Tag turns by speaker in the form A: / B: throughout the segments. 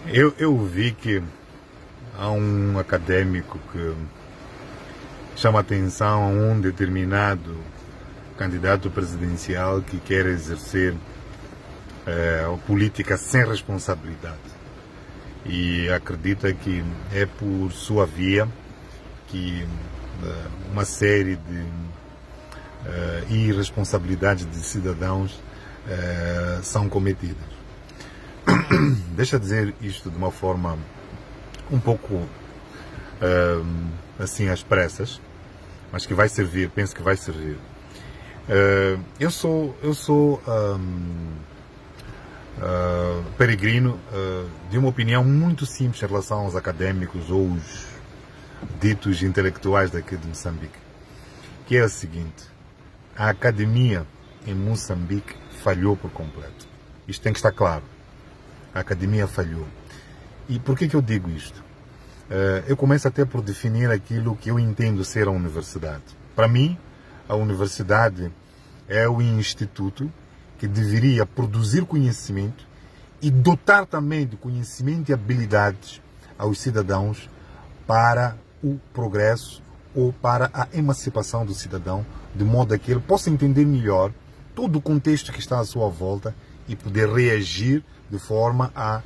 A: Eu vi que há um académico que chama atenção a um determinado candidato presidencial que quer exercer a política sem responsabilidade e acredita que é por sua via que uma série de irresponsabilidades de cidadãos são cometidas. Deixa eu dizer isto de uma forma um pouco assim às pressas, mas que vai servir, penso que vai servir. Eu sou peregrino de uma opinião muito simples em relação aos académicos ou os ditos intelectuais daqui de Moçambique, que é o seguinte: a academia em Moçambique falhou por completo. Isto tem que estar claro. A academia falhou. E por que eu digo isto? Eu começo até por definir aquilo que eu entendo ser a universidade. Para mim, a universidade é o instituto que deveria produzir conhecimento e dotar também de conhecimento e habilidades aos cidadãos para o progresso ou para a emancipação do cidadão, de modo a que ele possa entender melhor todo o contexto que está à sua volta e poder reagir de forma a,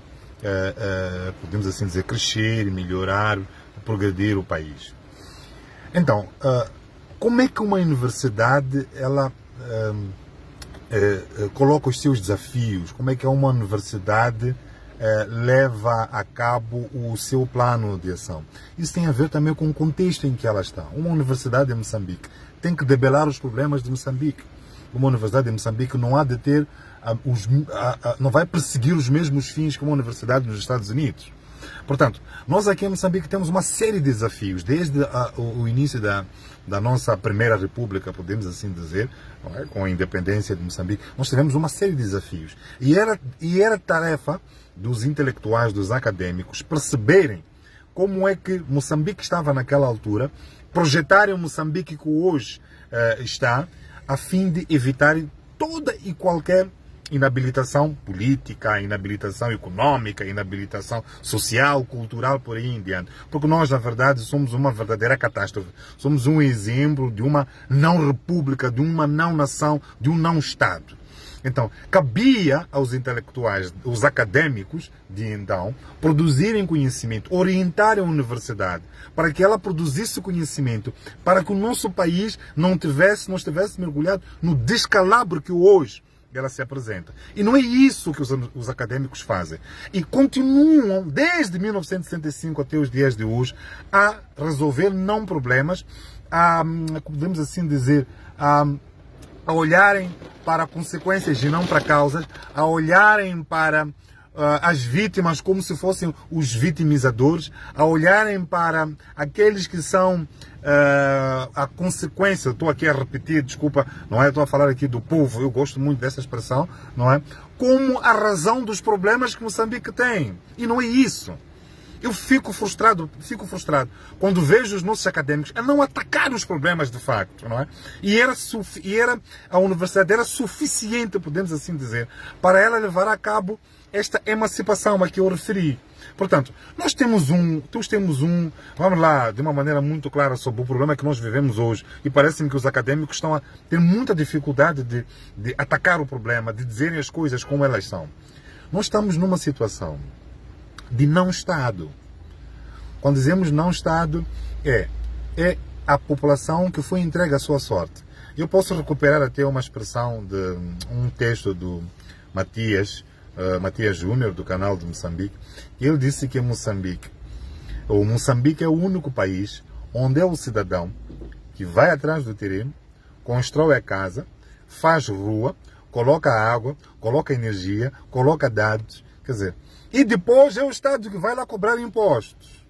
A: podemos assim dizer, crescer e melhorar, progredir o país. Então, como é que uma universidade ela coloca os seus desafios? Como é que uma universidade leva a cabo o seu plano de ação? Isso tem a ver também com o contexto em que ela está. Uma universidade em Moçambique tem que debelar os problemas de Moçambique. Uma universidade em Moçambique não há de ter não vai perseguir os mesmos fins que uma universidade nos Estados Unidos. Portanto, nós aqui em Moçambique temos uma série de desafios, desde o início da nossa primeira república, podemos assim dizer, com a independência de Moçambique, nós tivemos uma série de desafios. E era tarefa dos intelectuais, dos académicos, perceberem como é que Moçambique estava naquela altura, projetarem o Moçambique que hoje está, a fim de evitarem toda e qualquer inabilitação política, inabilitação econômica, inabilitação social, cultural, por aí em diante. Porque nós, na verdade, somos uma verdadeira catástrofe. Somos um exemplo de uma não-república, de uma não-nação, de um não-Estado. Então, cabia aos intelectuais, os académicos de então, produzirem conhecimento, orientarem a universidade para que ela produzisse conhecimento, para que o nosso país não estivesse mergulhado no descalabro que hoje ela se apresenta. E não é isso que os académicos fazem. E continuam, desde 1965 até os dias de hoje, a resolver não problemas, podemos assim dizer, a olharem para consequências e não para causas, a olharem para as vítimas como se fossem os vitimizadores, a olharem para aqueles que são a consequência. Estou aqui a repetir, desculpa, não é? Estou a falar aqui do povo, eu gosto muito dessa expressão, não é? Como a razão dos problemas que Moçambique tem. E não é isso. Eu fico frustrado quando vejo os nossos académicos a não atacar os problemas de facto, não é? E a universidade era suficiente, podemos assim dizer, para ela levar a cabo esta emancipação a que eu referi. Portanto, nós temos vamos lá, de uma maneira muito clara sobre o problema que nós vivemos hoje, e parece-me que os académicos estão a ter muita dificuldade de atacar o problema, de dizerem as coisas como elas são. Nós estamos numa situação de não-Estado. Quando dizemos não-Estado, é a população que foi entregue à sua sorte. Eu posso recuperar até uma expressão de um texto do Matias Júnior, do canal de Moçambique. Ele disse que Moçambique é o único país onde é o cidadão que vai atrás do terreno, constrói a casa, faz rua, coloca água, coloca energia, coloca dados, quer dizer, e depois é o Estado que vai lá cobrar impostos.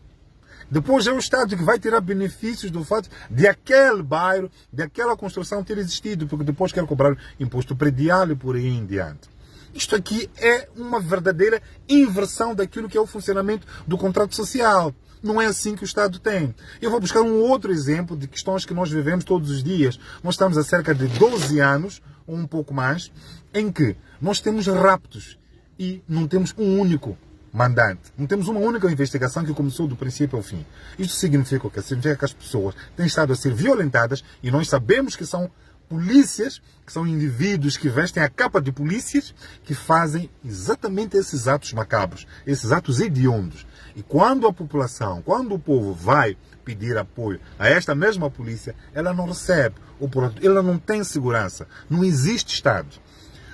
A: Depois é o Estado que vai tirar benefícios do fato de aquele bairro, de aquela construção ter existido, porque depois quer cobrar imposto predial e por aí em diante. Isto aqui é uma verdadeira inversão daquilo que é o funcionamento do contrato social. Não é assim que o Estado tem. Eu vou buscar um outro exemplo de questões que nós vivemos todos os dias. Nós estamos há cerca de 12 anos, ou um pouco mais, em que nós temos raptos e não temos um único mandante. Não temos uma única investigação que começou do princípio ao fim. Isto significa o quê? Significa que as pessoas têm estado a ser violentadas e nós sabemos que são polícias, que são indivíduos que vestem a capa de polícias, que fazem exatamente esses atos macabros, esses atos hediondos. E quando a população, quando o povo vai pedir apoio a esta mesma polícia, ela não recebe, ou ela não tem segurança. Não existe Estado.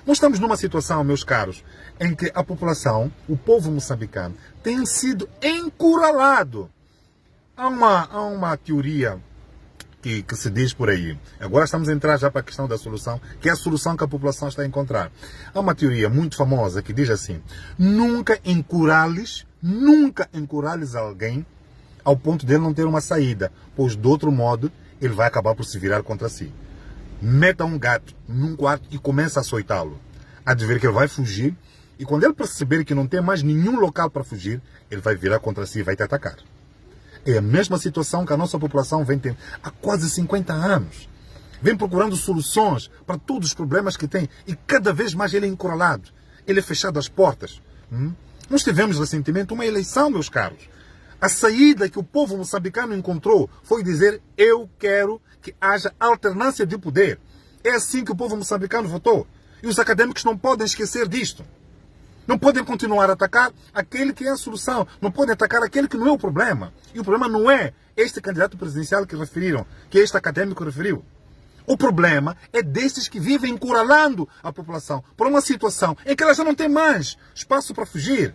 A: Nós estamos numa situação, meus caros, em que a população, o povo moçambicano, tem sido encurralado. Há uma teoria que se diz por aí. Agora estamos a entrar já para a questão da solução, que é a solução que a população está a encontrar. Há uma teoria muito famosa que diz assim: nunca encurrales alguém ao ponto dele não ter uma saída, pois de outro modo ele vai acabar por se virar contra si. Meta um gato num quarto e começa a açoitá-lo. Há de ver que ele vai fugir e quando ele perceber que não tem mais nenhum local para fugir, ele vai virar contra si e vai te atacar. É a mesma situação que a nossa população vem tendo há quase 50 anos. Vem procurando soluções para todos os problemas que tem e cada vez mais ele é encurralado. Ele é fechado às portas. Nós tivemos recentemente uma eleição, meus caros. A saída que o povo moçambicano encontrou foi dizer: eu quero que haja alternância de poder. É assim que o povo moçambicano votou. E os acadêmicos não podem esquecer disto. Não podem continuar a atacar aquele que é a solução. Não podem atacar aquele que não é o problema. E o problema não é este candidato presidencial que referiram, que este acadêmico referiu. O problema é destes que vivem encurralando a população por uma situação em que ela já não tem mais espaço para fugir.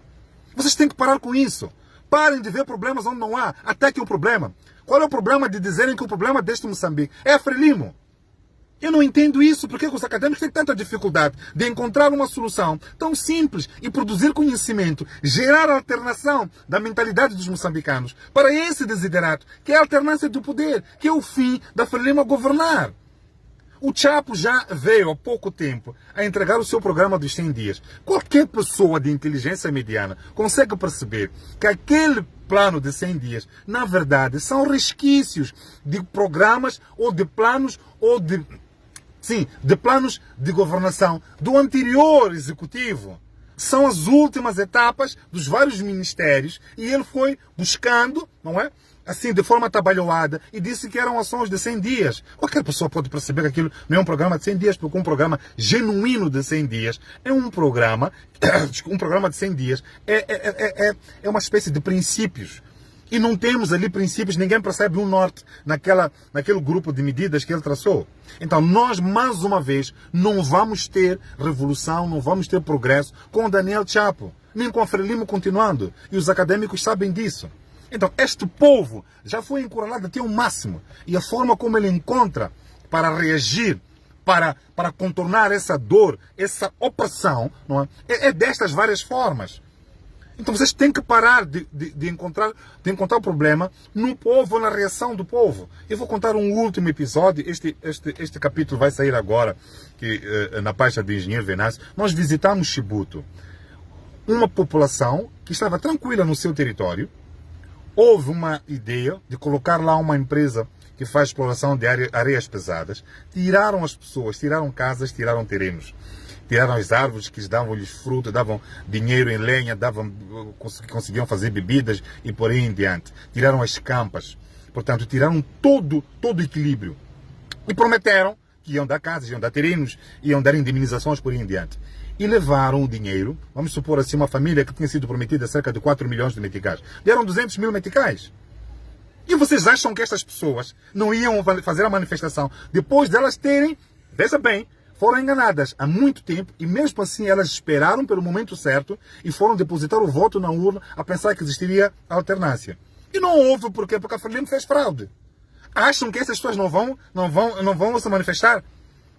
A: Vocês têm que parar com isso. Parem de ver problemas onde não há. Ataquem o problema. Qual é o problema de dizerem que o problema deste Moçambique é a Frelimo? Eu não entendo isso. Por que os acadêmicos têm tanta dificuldade de encontrar uma solução tão simples e produzir conhecimento, gerar alternação da mentalidade dos moçambicanos para esse desiderato, que é a alternância do poder, que é o fim da Frelimo a governar? O Chapo já veio há pouco tempo a entregar o seu programa dos 100 dias. Qualquer pessoa de inteligência mediana consegue perceber que aquele plano de 100 dias, na verdade, são resquícios de programas ou de planos de planos de governação do anterior executivo. São as últimas etapas dos vários ministérios e ele foi buscando, não é? Assim, de forma atabalhoada, e disse que eram ações de 100 dias. Qualquer pessoa pode perceber que aquilo não é um programa de 100 dias, porque um programa genuíno de 100 dias é um programa de 100 dias é uma espécie de princípios. E não temos ali princípios, ninguém percebe um norte naquele grupo de medidas que ele traçou. Então nós, mais uma vez, não vamos ter revolução, não vamos ter progresso com o Daniel Chapo, nem com a Frelimo continuando. E os acadêmicos sabem disso. Então este povo já foi encurralado até o máximo. E a forma como ele encontra para reagir, para contornar essa dor, essa opressão, não é destas várias formas. Então vocês têm que parar de encontrar o problema no povo, na reação do povo. Eu vou contar um último episódio. Este capítulo vai sair agora, na página do Engenheiro Venâncio. Nós visitamos Chibuto. Uma população que estava tranquila no seu território. Houve uma ideia de colocar lá uma empresa que faz exploração de areias pesadas. Tiraram as pessoas, tiraram casas, tiraram terrenos. Tiraram as árvores que davam-lhes fruto, davam dinheiro em lenha, conseguiam fazer bebidas e por aí em diante. Tiraram as campas. Portanto, tiraram todo o equilíbrio. E prometeram que iam dar casas, iam dar terrenos, iam dar indemnizações por aí em diante. E levaram o dinheiro, vamos supor assim, uma família que tinha sido prometida cerca de 4 milhões de meticais. Deram 200 mil meticais. E vocês acham que estas pessoas não iam fazer a manifestação depois delas terem, veja bem, foram enganadas há muito tempo e mesmo assim elas esperaram pelo momento certo e foram depositar o voto na urna a pensar que existiria alternância. E não houve porque a Frelimo fez fraude. Acham que essas pessoas não vão se manifestar?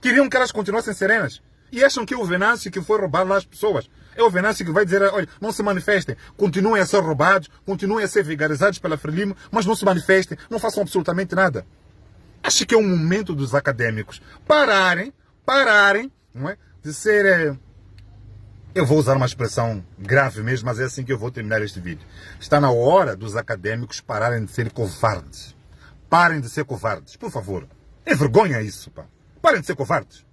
A: Queriam que elas continuassem serenas? E acham que é o Venâncio que foi roubar lá as pessoas? É o Venâncio que vai dizer: olha, não se manifestem, continuem a ser roubados, continuem a ser vigarizados pela Frelimo, mas não se manifestem, não façam absolutamente nada. Acho que é o momento dos acadêmicos pararem, não é? De ser... Eu vou usar uma expressão grave mesmo, mas é assim que eu vou terminar este vídeo. Está na hora dos acadêmicos pararem de ser covardes. Parem de ser covardes, por favor. É vergonha isso, pá. Parem de ser covardes.